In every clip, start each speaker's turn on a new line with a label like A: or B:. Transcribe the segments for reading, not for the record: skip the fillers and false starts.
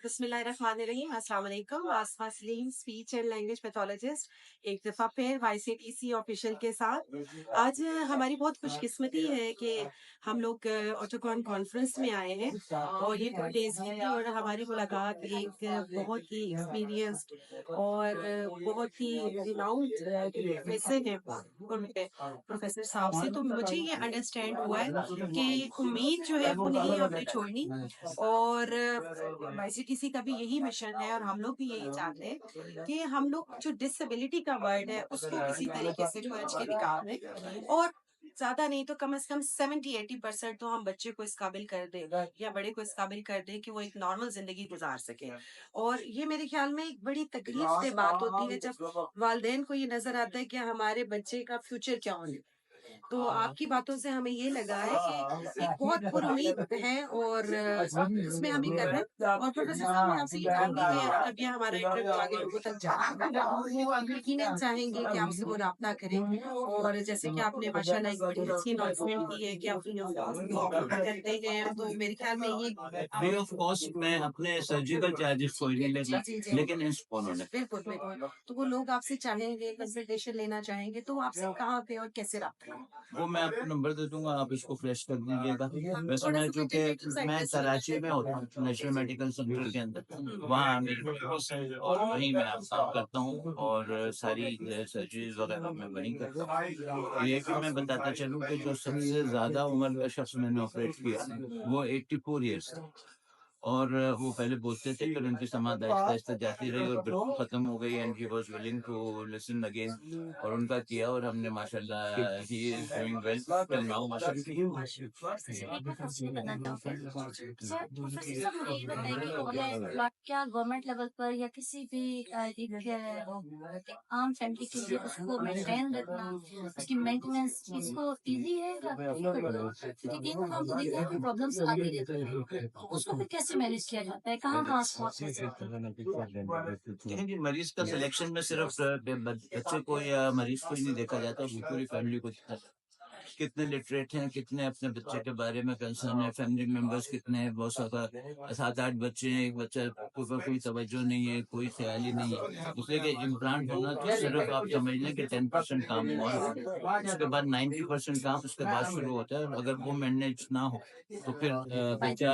A: बिस्मिल्लाहिर्रहमानिर्रहीम, अस्सलाम वालेकुम। Asma Saleem, speech and language pathologist, एक दफ़ा फिर वाईसीटीसी ऑफिशियल के साथ। आज हमारी बहुत खुशकिस्मती है कि हम लोग ऑटोकॉन कॉन्फ्रेंस में आए हैं और ये 2 डेज़ की थी और हमारी मुलाकात एक बहुत ही एक्सपीरियंस्ड और बहुत ही रिनाउंड प्रोफेसर हैं प्रोफेसर साहब से। तो मुझे ये अंडरस्टैंड हुआ है कि उम्मीद जो है वो नहीं आपने छोड़नी और वाईसीटीसी का भी यही मिशन है और हम लोग भी यही चाहते हैं कि हम लोग जो डिसेबिलिटी का वर्ड है उसको किसी तरीके से खोज के निकालें और ज्यादा नहीं तो कम से कम 70-80% तो हम बच्चे को इस काबिल कर दें या बड़े को इस काबिल कर दें कि वो एक नॉर्मल जिंदगी गुजार सके। और ये मेरे ख्याल में एक बड़ी तकलीफ से बात होती है जब वालदेन को ये नजर आता है कि हमारे बच्चे का फ्यूचर क्या होने। तो आपकी बातों से हमें ये लगा है कि एक बहुत पुरुमीद है और इसमें हम ये कर रहे हैं। और प्रोफेसर साहब मैं आपसे ये चाहूंगी कि जब ये हमारा इंटरव्यू आगे लोगों तक जाएगा वो यकीनन चाहेंगे कि आपसे वो राब्ता करें और जैसे कि आपने माशाल्लाह एक बड़ी अच्छी अनाउंसमेंट की है कि अपनी करते हैं तो मेरे ख्याल में ये
B: फ्री ऑफ कॉस्ट मैं अपने सर्जिकल चार्जेस कोई नहीं लेता,
A: जी जी
B: लेकिन इंस्टॉल
A: बिल्कुल बिल्कुल। तो वो लोग आपसे चाहेंगे कंसल्टेशन लेना चाहेंगे तो वो आपसे कहाँ पे और कैसे राब्ता करें?
B: वो मैं आपको नंबर दे दूंगा, आप इसको फ्रेश कर दीजिएगा। वैसे
A: थोड़ा
B: मैं
A: सा
B: चूंकि
A: डिटेल
B: मैं
A: एड्रेस
B: कराची में होता हूँ नेशनल मेडिकल सेंटर के अंदर, वहाँ मेरी ऑफिस है और वहीं मैं काम करता हूँ और सारी सर्जरीज वगैरह मैं वहीं करता हूँ। ये भी मैं बताता चलूँ कि जो सबसे ज्यादा उम्र का शख्स मैंने ऑपरेट किया वो 84 ईयर्स था और वो पहले बोलते थे फिर उनकी समाध आहिस्ता आहिस्ता जाती रही और बिल्कुल खत्म हो गई and he was willing to listen again और उनका किया और हमने माशाल्लाह he is doing well till now माशाल्लाह।
C: एक बात आपसे करना चाहूँगी। सर प्रोफेसर साहब मुझे ये बताइए कि हमें क्या गवर्नमेंट लेवल पर या किसी भी एक आम फैमिली के लिए उसको मेंटेन रखना, उसकी मेंटेनेंस इसको ईज़ी है या डिफिकल्ट है? क्योंकि इन हम तो देखते हैं कि प्रॉब्लम्स आती रहती हैं, तो उसको फिर कैसे मैनेज किया जाता है? कहाँ-कहाँ स्पॉट कैसे होते हैं?
B: देखिए जी, मरीज का सिलेक्शन में सिर्फ बच्चे को या मरीज को ही नहीं देखा जाता, पूरी फैमिली को देखा जाता है। कितने लिटरेट हैं, कितने अपने बच्चे के बारे में कंसर्न है, फैमिली मेंबर्स कितने हैं, बहुत सारा 7-8 बच्चे हैं, एक बच्चा ऊपर कोई तवज्जो नहीं है, कोई ख्याल ही नहीं है। उसलिए कि इम्प्लांट होना तो सिर्फ आप समझ लें कि 10% काम हुआ है, उसके बाद 90% काम उसके बाद शुरू होता है और अगर वो मैनेज ना हो तो फिर बच्चा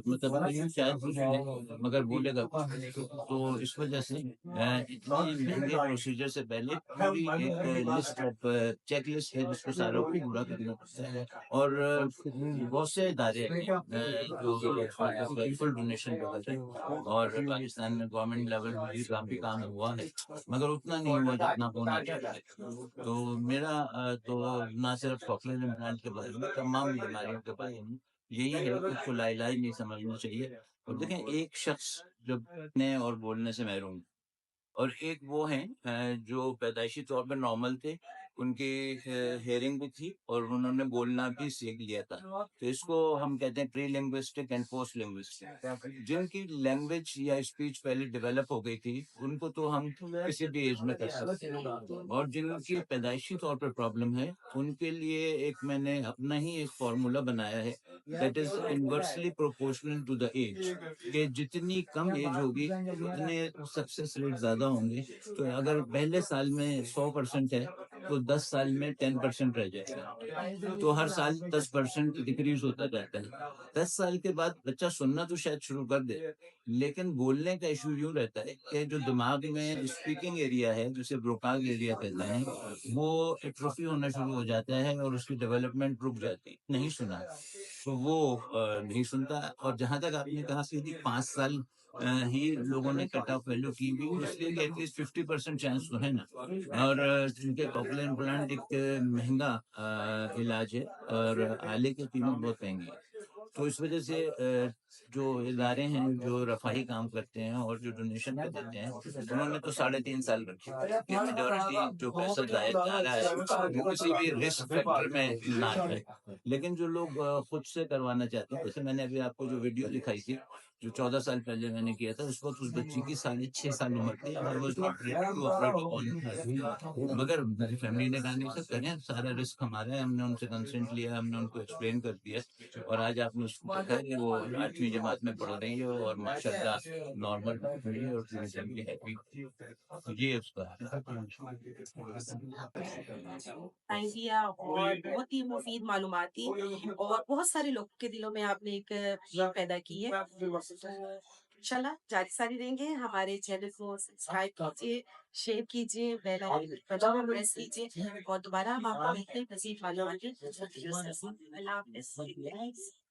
B: मतलब शायद कुछ नहीं, मगर बोलेगा कुछ। तो इस वजह से इतनी महंगे प्रोसीजर से पहले पूरी एक लिस्ट ऑफ चेक लिस्ट है जिसको सारा को पूरा करना पड़ता है और बहुत से इदारे हैं जो फुल डोनेशन करते हैं और पाकिस्तान में गवर्नमेंट लेवल पर भी काफी काम हुआ है मगर उतना नहीं हुआ जितना होना चाहिए। तो मेरा तो ना सिर्फ कॉकलियर इम्प्लांट के बारे में तमाम बीमारियों के बारे में यही है कि उसको लाइलाज नहीं समझना चाहिए। और देखें एक शख्स जब ने और बोलने से महरूम और एक वो हैं जो पैदाइशी तौर पर नॉर्मल थे, उनकी हेयरिंग भी थी और उन्होंने बोलना भी सीख लिया था। तो इसको हम कहते हैं pre linguistic and post linguistic. जिनकी लैंग्वेज या स्पीच पहले डेवलप हो गई थी उनको तो हम किसी भी एज में कर सकते हैं और जिनकी पैदाइशी तौर पर प्रॉब्लम है उनके लिए एक मैंने अपना ही एक फॉर्मूला बनाया है that is inversely proportional to the age. कि जितनी कम एज होगी उतने सक्सेस रेट ज्यादा होंगे। तो अगर पहले साल में 100% है तो 10 साल में 10% रह जाएगा, तो हर साल 10% डिक्रीज होता जाता है। 10 साल के बाद बच्चा सुनना तो शायद शुरू कर दे लेकिन बोलने का इशू यूं रहता है कि जो दिमाग में स्पीकिंग एरिया है जिसे ब्रोकाज एरिया कहते हैं वो एट्रोफी होना शुरू हो जाता है और उसकी डेवलपमेंट रुक जाती है, नहीं सुना तो वो नहीं सुनता। और जहां तक आपने कहा कि 5 साल ही लोगों ने कट ऑफ वैल्यू की भी इसलिए कि एटलीस्ट 50% चांस तो है ना। और जिनके कॉकलियर इम्प्लांट एक महंगा इलाज है और आले की कीमत बहुत महंगी है। तो इस वजह से जो इदारे हैं जो रफाही काम करते हैं और जो डोनेशन पे देते हैं उन्होंने तो 3.5 साल रखे कि मेजोरिटी जो पैसा जाया जा रहा है वो किसी भी रिस्क फैक्टर में ना जाए। लेकिन जो लोग खुद से करवाना चाहते हैं जैसे मैंने अभी आपको जो वीडियो दिखाई थी जो 14 साल पहले मैंने किया था, उस वक़्त उस बच्ची की 6.5 साल उम्र थी और I was not ready to operate on. मगर मेरी फैमिली ने कहा नहीं सर करें, सारा रिस्क हमारा है, हमने उनसे कंसेंट लिया, हमने उनको एक्सप्लेन कर दिया और आज आपने उसको देखा है कि वो 8वीं जमात में पढ़ रही है और माशाल्लाह नॉर्मल हुई है और पूरी फैमिली हैप्पी। तो ये उसका
A: आइडिया और बहुत ही मुफीद मालूमात थी और बहुत सारे लोगों के दिलों में आपने एक ये पैदा की है। तो इंशाल्लाह जारी सारी रहेंगे। हमारे चैनल को सब्सक्राइब कीजिए, शेयर कीजिए, बेल आइकन बटन प्रेस कीजिए और दोबारा हम आपको मिलते हैं मज़ीद मालूमात के दूसरे वीडियो के साथ। अल्लाह हाफ़िज़।